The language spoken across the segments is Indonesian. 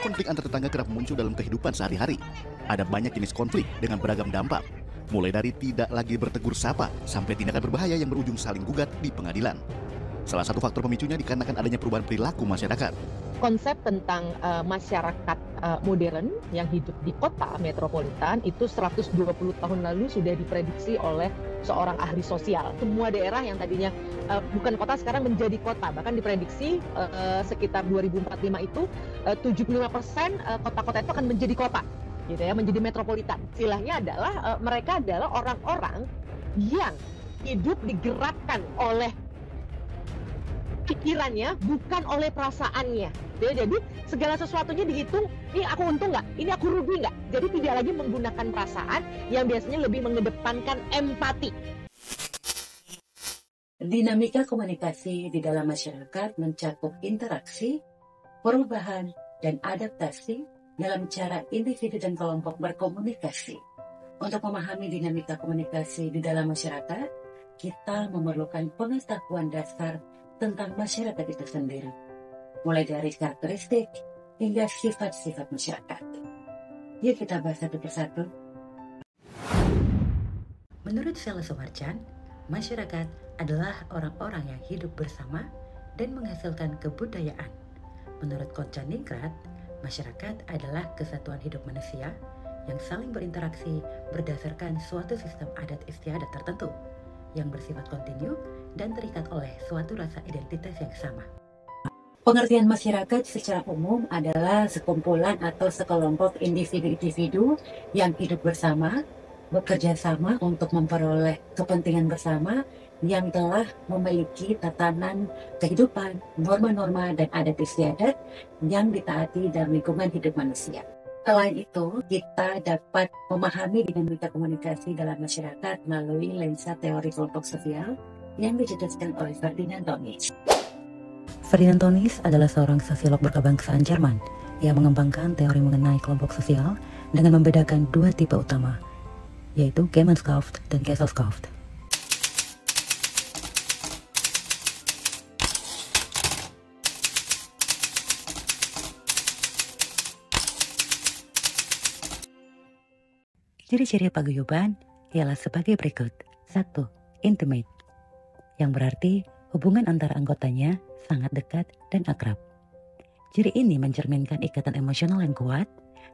Konflik antar tetangga kerap muncul dalam kehidupan sehari-hari. Ada banyak jenis konflik dengan beragam dampak, mulai dari tidak lagi bertegur sapa sampai tindakan berbahaya yang berujung saling gugat di pengadilan. Salah satu faktor pemicunya dikarenakan adanya perubahan perilaku masyarakat. Konsep tentang masyarakat modern yang hidup di kota metropolitan itu 120 tahun lalu sudah diprediksi oleh seorang ahli sosial. Semua daerah yang tadinya bukan kota sekarang menjadi kota, bahkan diprediksi sekitar 2045 itu 75% kota-kota itu akan menjadi kota, gitu ya, menjadi metropolitan. Istilahnya adalah mereka adalah orang-orang yang hidup digerakkan oleh pikirannya, bukan oleh perasaannya. Jadi segala sesuatunya dihitung, ini aku untung nggak, ini aku rugi nggak. Jadi tidak lagi menggunakan perasaan yang biasanya lebih mengedepankan empati. Dinamika komunikasi di dalam masyarakat mencakup interaksi, perubahan, dan adaptasi dalam cara individu dan kelompok berkomunikasi. Untuk memahami dinamika komunikasi di dalam masyarakat, kita memerlukan pengetahuan dasar tentang masyarakat itu sendiri, mulai dari karakteristik hingga sifat-sifat masyarakat. Yuk kita bahas satu persatu. Menurut Sela Soehartjan, masyarakat adalah orang-orang yang hidup bersama dan menghasilkan kebudayaan. Menurut Konchaningrat, masyarakat adalah kesatuan hidup manusia yang saling berinteraksi berdasarkan suatu sistem adat istiadat tertentu yang bersifat kontinu dan terikat oleh suatu rasa identitas yang sama. Pengertian masyarakat secara umum adalah sekumpulan atau sekelompok individu-individu yang hidup bersama, bekerja sama untuk memperoleh kepentingan bersama yang telah memiliki tatanan kehidupan, norma-norma, dan adat istiadat yang ditaati dalam lingkungan hidup manusia. Selain itu, kita dapat memahami dinamika komunikasi dalam masyarakat melalui lensa teori kelompok sosial yang dicetuskan oleh Ferdinand Tönnies. Ferdinand Tönnies adalah seorang sosiolog berkebangsaan Jerman yang mengembangkan teori mengenai kelompok sosial dengan membedakan dua tipe utama, yaitu Gemeinschaft dan Gesellschaft. Ciri-ciri paguyuban ialah sebagai berikut. 1. Intimate, yang berarti hubungan antara anggotanya sangat dekat dan akrab. Ciri ini mencerminkan ikatan emosional yang kuat,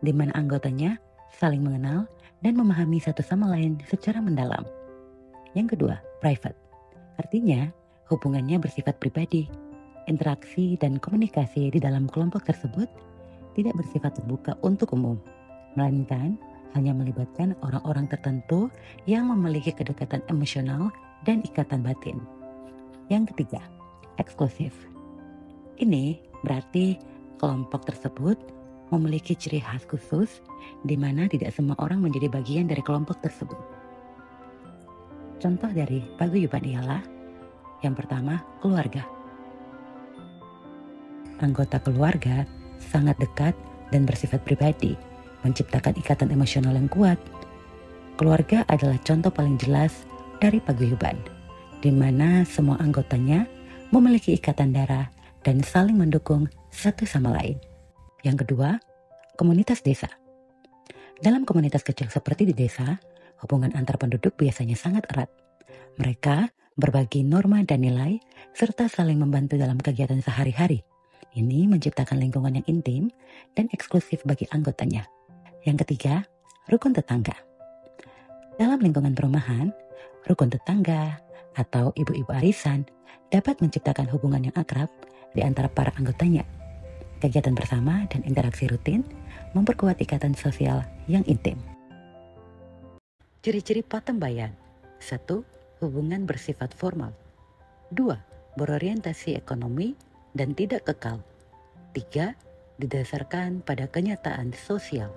di mana anggotanya saling mengenal dan memahami satu sama lain secara mendalam. Yang kedua, private, artinya hubungannya bersifat pribadi. Interaksi dan komunikasi di dalam kelompok tersebut tidak bersifat terbuka untuk umum, melainkan hanya melibatkan orang-orang tertentu yang memiliki kedekatan emosional dan ikatan batin. Yang ketiga, eksklusif. Ini berarti kelompok tersebut memiliki ciri khas khusus di mana tidak semua orang menjadi bagian dari kelompok tersebut. Contoh dari paguyuban ialah yang pertama, keluarga. Anggota keluarga sangat dekat dan bersifat pribadi, menciptakan ikatan emosional yang kuat. Keluarga adalah contoh paling jelas dari paguyuban, di mana semua anggotanya memiliki ikatan darah dan saling mendukung satu sama lain. Yang kedua, komunitas desa. Dalam komunitas kecil seperti di desa, hubungan antar penduduk biasanya sangat erat. Mereka berbagi norma dan nilai, serta saling membantu dalam kegiatan sehari-hari. Ini menciptakan lingkungan yang intim dan eksklusif bagi anggotanya. Yang ketiga, rukun tetangga. Dalam lingkungan perumahan, rukun tetangga atau ibu-ibu arisan dapat menciptakan hubungan yang akrab di antara para anggotanya. Kegiatan bersama dan interaksi rutin memperkuat ikatan sosial yang intim. Ciri-ciri patembayan. 1. Hubungan bersifat formal. 2. Berorientasi ekonomi dan tidak kekal. 3. Didasarkan pada kenyataan sosial.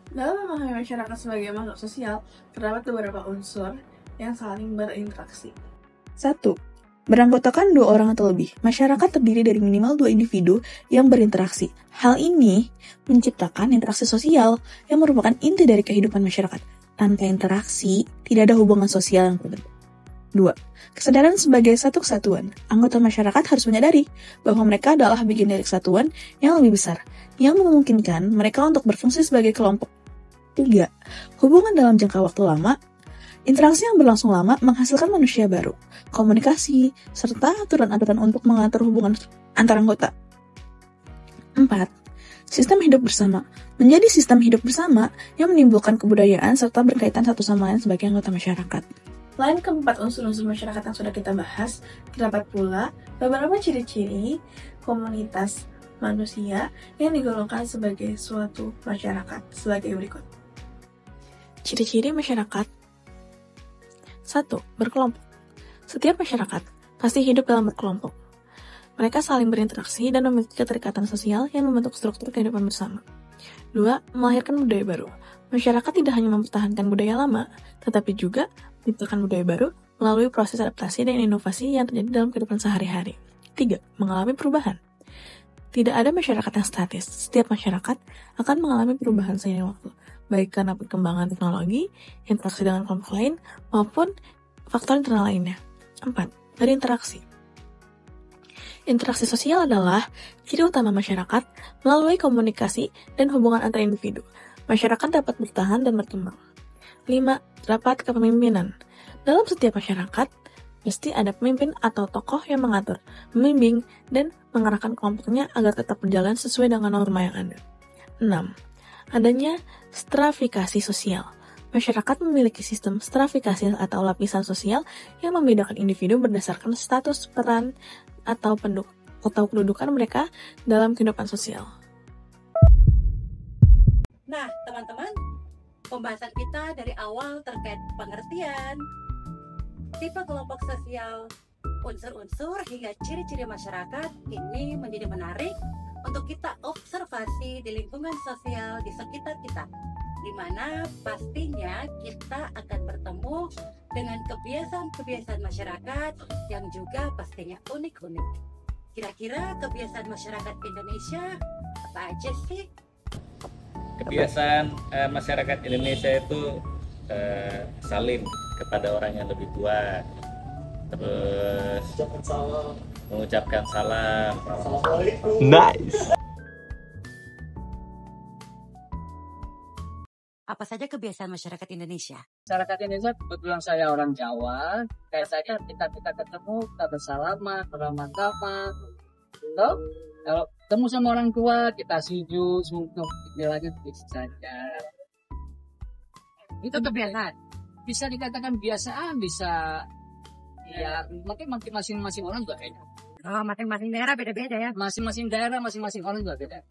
Dalam memahami masyarakat sebagai makhluk sosial, terdapat beberapa unsur yang saling berinteraksi. 1. Beranggotakan 2 orang atau lebih. Masyarakat terdiri dari minimal 2 individu yang berinteraksi. Hal ini menciptakan interaksi sosial yang merupakan inti dari kehidupan masyarakat. Tanpa interaksi, tidak ada hubungan sosial yang kuat. 2. Kesadaran sebagai satu kesatuan. Anggota masyarakat harus menyadari bahwa mereka adalah bagian dari kesatuan yang lebih besar, yang memungkinkan mereka untuk berfungsi sebagai kelompok. 3. Hubungan dalam jangka waktu lama. Interaksi yang berlangsung lama menghasilkan manusia baru, komunikasi, serta aturan-aturan untuk mengatur hubungan antar anggota. 4. Sistem hidup bersama. Menjadi sistem hidup bersama yang menimbulkan kebudayaan serta berkaitan satu sama lain sebagai anggota masyarakat. Selain keempat unsur-unsur masyarakat yang sudah kita bahas, terdapat pula beberapa ciri-ciri komunitas manusia yang digolongkan sebagai suatu masyarakat sebagai berikut. Ciri-ciri masyarakat. 1. Berkelompok. Setiap masyarakat pasti hidup dalam berkelompok. Mereka saling berinteraksi dan memiliki keterikatan sosial yang membentuk struktur kehidupan bersama. 2. Melahirkan budaya baru. Masyarakat tidak hanya mempertahankan budaya lama, tetapi juga menciptakan budaya baru melalui proses adaptasi dan inovasi yang terjadi dalam kehidupan sehari-hari. 3. Mengalami perubahan. Tidak ada masyarakat yang statis. Setiap masyarakat akan mengalami perubahan seiring waktu, baik karena perkembangan teknologi, interaksi dengan kelompok lain, maupun faktor internal lainnya. 4. Berinteraksi. Interaksi sosial adalah ciri utama masyarakat melalui komunikasi dan hubungan antar individu. Masyarakat dapat bertahan dan berkembang. 5. Terdapat kepemimpinan. Dalam setiap masyarakat, pasti ada pemimpin atau tokoh yang mengatur, membimbing, dan mengarahkan kelompoknya agar tetap berjalan sesuai dengan norma yang ada. 6. Adanya stratifikasi sosial. Masyarakat memiliki sistem stratifikasi atau lapisan sosial yang membedakan individu berdasarkan status, peran, atau kedudukan mereka dalam kehidupan sosial. Nah, teman-teman, pembahasan kita dari awal terkait pengertian, tipe kelompok sosial, unsur-unsur hingga ciri-ciri masyarakat ini menjadi menarik untuk kita observasi di lingkungan sosial di sekitar kita, di mana pastinya kita akan bertemu dengan kebiasaan-kebiasaan masyarakat yang juga pastinya unik-unik. Kira-kira kebiasaan masyarakat Indonesia apa aja sih? Kebiasaan masyarakat Indonesia itu salim kepada orang yang lebih tua, terus mengucapkan salam. Nice. Apa saja kebiasaan masyarakat Indonesia? Masyarakat Indonesia, kebetulan saya orang Jawa, kayak saya kita ketemu, kita bersalaman, berahmat sama. Kalau ketemu sama orang tua, kita sujud, sungguh, lagi bisa saja. Itu kebiasaan. Bisa dikatakan biasaan, bisa ya, mungkin masing-masing orang juga beda. Oh, masing-masing daerah beda-beda ya? Masing-masing daerah, masing-masing orang juga beda.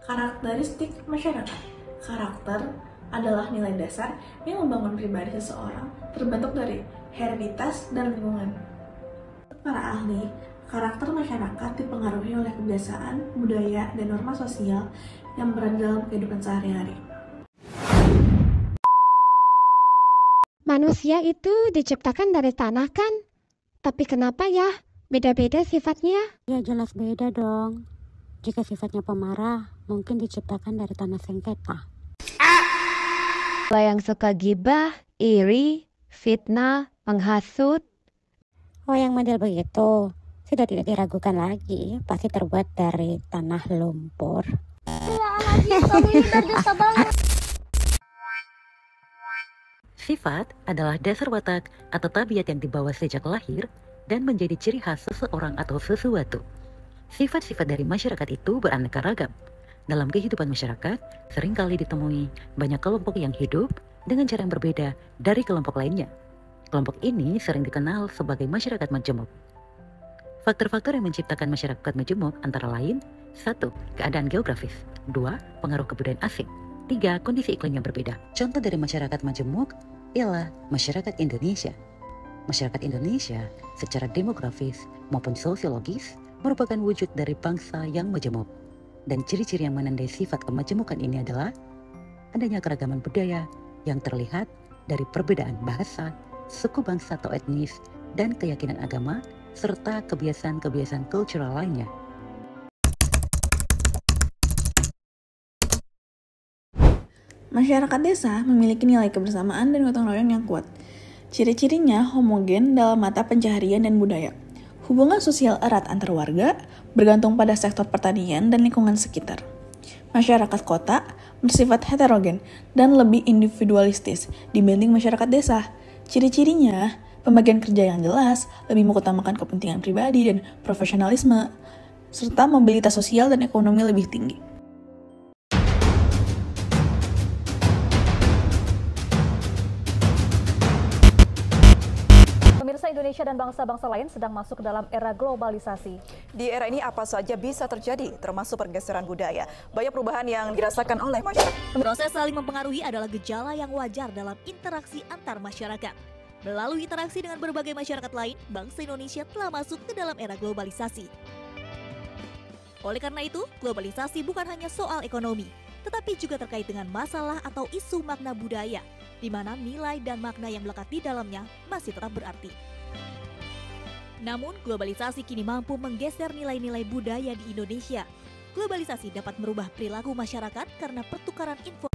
Karakteristik masyarakat. Karakter adalah nilai dasar yang membangun pribadi seseorang, terbentuk dari hereditas dan lingkungan. Para ahli, karakter masyarakat dipengaruhi oleh kebiasaan, budaya, dan norma sosial yang berada dalam kehidupan sehari-hari. Manusia itu diciptakan dari tanah kan? Tapi kenapa ya beda-beda sifatnya? Ya jelas beda dong. Jika sifatnya pemarah, mungkin diciptakan dari tanah sengketa. Kalau yang suka gibah, iri, fitnah, menghasut. Oh, yang model begitu sudah tidak diragukan lagi, pasti terbuat dari tanah lumpur. Sifat adalah dasar watak atau tabiat yang dibawa sejak lahir dan menjadi ciri khas seseorang atau sesuatu. Sifat-sifat dari masyarakat itu beraneka ragam. Dalam kehidupan masyarakat, seringkali ditemui banyak kelompok yang hidup dengan cara yang berbeda dari kelompok lainnya. Kelompok ini sering dikenal sebagai masyarakat majemuk. Faktor-faktor yang menciptakan masyarakat majemuk antara lain: 1. Keadaan geografis. 2. Pengaruh kebudayaan asing. 3. Kondisi iklim yang berbeda. Contoh dari masyarakat majemuk ialah masyarakat Indonesia. Masyarakat Indonesia secara demografis maupun sosiologis merupakan wujud dari bangsa yang majemuk. Dan ciri-ciri yang menandai sifat kemajemukan ini adalah adanya keragaman budaya yang terlihat dari perbedaan bahasa, suku bangsa atau etnis, dan keyakinan agama, serta kebiasaan-kebiasaan kultural lainnya. Masyarakat desa memiliki nilai kebersamaan dan gotong royong yang kuat. Ciri-cirinya homogen dalam mata pencaharian dan budaya. Hubungan sosial erat antar warga bergantung pada sektor pertanian dan lingkungan sekitar. Masyarakat kota bersifat heterogen dan lebih individualistis dibanding masyarakat desa. Ciri-cirinya, pembagian kerja yang jelas, lebih mengutamakan kepentingan pribadi dan profesionalisme, serta mobilitas sosial dan ekonomi lebih tinggi. Pemirsa, Indonesia dan bangsa-bangsa lain sedang masuk ke dalam era globalisasi. Di era ini apa saja bisa terjadi, termasuk pergeseran budaya. Banyak perubahan yang dirasakan oleh masyarakat. Proses saling mempengaruhi adalah gejala yang wajar dalam interaksi antar masyarakat. Melalui interaksi dengan berbagai masyarakat lain, bangsa Indonesia telah masuk ke dalam era globalisasi. Oleh karena itu, globalisasi bukan hanya soal ekonomi, tetapi juga terkait dengan masalah atau isu makna budaya, di mana nilai dan makna yang melekat di dalamnya masih tetap berarti. Namun, globalisasi kini mampu menggeser nilai-nilai budaya di Indonesia. Globalisasi dapat merubah perilaku masyarakat karena pertukaran info.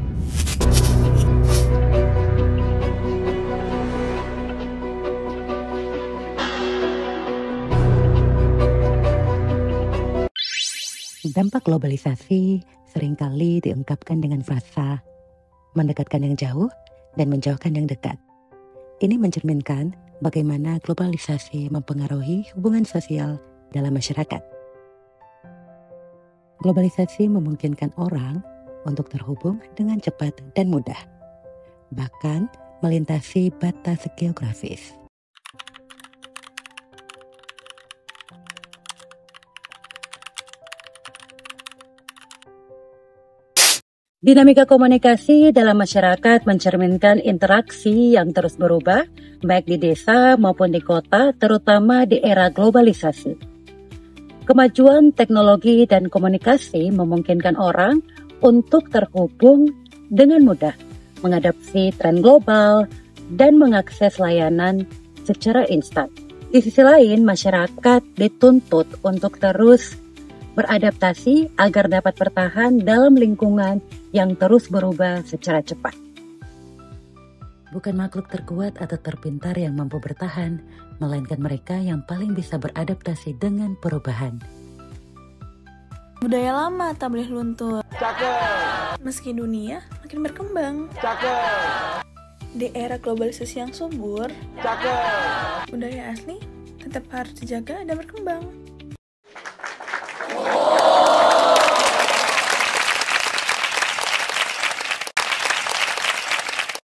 Dampak globalisasi seringkali diungkapkan dengan frasa mendekatkan yang jauh dan menjauhkan yang dekat. Ini mencerminkan bagaimana globalisasi mempengaruhi hubungan sosial dalam masyarakat. Globalisasi memungkinkan orang untuk terhubung dengan cepat dan mudah, bahkan melintasi batas geografis. Dinamika komunikasi dalam masyarakat mencerminkan interaksi yang terus berubah, baik di desa maupun di kota, terutama di era globalisasi. Kemajuan teknologi dan komunikasi memungkinkan orang untuk terhubung dengan mudah, mengadopsi tren global, dan mengakses layanan secara instan. Di sisi lain, masyarakat dituntut untuk terus beradaptasi agar dapat bertahan dalam lingkungan yang terus berubah secara cepat. Bukan makhluk terkuat atau terpintar yang mampu bertahan, melainkan mereka yang paling bisa beradaptasi dengan perubahan. Budaya lama tak boleh luntur. Cakep. Meski dunia makin berkembang. Cakep. Di era globalisasi yang subur, Cakep. budaya asli tetap harus dijaga dan berkembang.